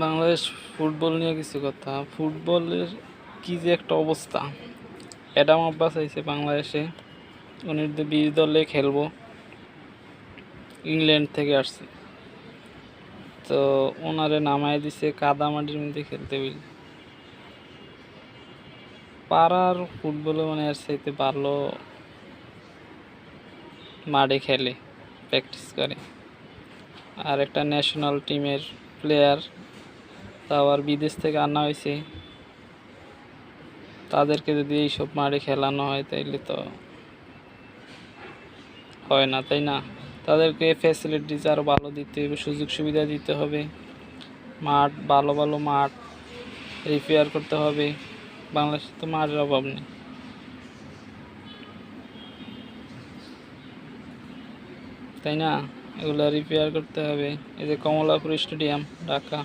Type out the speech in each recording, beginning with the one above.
Bangladesh football নিয়ে কিছু কথা। ফুটবলের কি যে একটা অবস্থা। অ্যাডাম আব্বাস আইছে বাংলাদেশে, U20 দলে খেলবো, ইংল্যান্ড থেকে আসছে। তো ওনারে নামায় দিছে কাদামাটির মধ্যে খেলতে বলে। পাড়ার ফুটবলে মানে এর চাইতে ভালো মাঠে খেলে, প্র্যাকটিস করে। আর একটা ন্যাশনাল টিমের প্লেয়ার, তা আবার বিদেশ থেকে আনা হয়েছে, তাদেরকে যদি এইসব মাঠে খেলানো হয় তাইলে তো হয় না, তাই না? তাদেরকে ফ্যাসিলিটিস আরও ভালো দিতে হবে, সুযোগ সুবিধা দিতে হবে, মাঠ ভালো ভালো মাঠ রিপেয়ার করতে হবে। বাংলাদেশে তো মাঠের অভাব নেই, তাই না? এগুলো রিপেয়ার করতে হবে। এই যে কমলাপুর স্টেডিয়াম ঢাকা,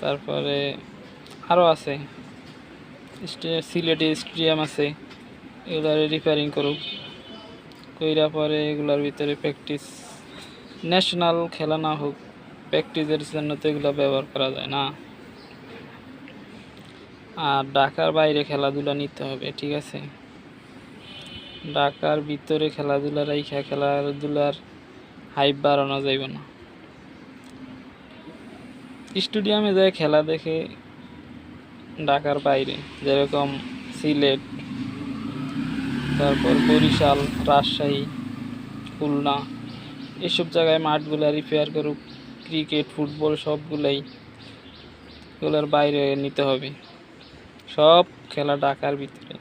তারপরে আরও আছে, সিলেটি স্টেডিয়াম আছে, এগুলো রিপেয়ারিং করুক, কইরা পরে এগুলোর ভিতরে প্র্যাকটিস, ন্যাশনাল খেলা না হোক, প্র্যাকটিসের জন্য তো এগুলো ব্যবহার করা যায় না। আর ঢাকার বাইরে খেলাধুলা নিতে হবে, ঠিক আছে? ঢাকার ভিতরে খেলাধুলা রাইখা খেলাধুলার হাইপ বাড়ানো যাইব না। স্টেডিয়ামে যায় খেলা দেখে ঢাকার বাইরে, যেরকম সিলেট, তারপর বরিশাল, রাজশাহী, খুলনা, এসব জায়গায় মাঠগুলা রিপেয়ার করুক, ক্রিকেট ফুটবল সবগুলাই এগুলোর বাইরে নিতে হবে। সব খেলা ঢাকার ভিতরে,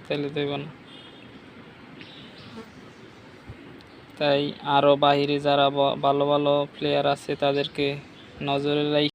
তাইলে দেব না। তাই আরও বাইরে যারা ভালো ভালো প্লেয়ার আছে তাদেরকে নজরে রাখি।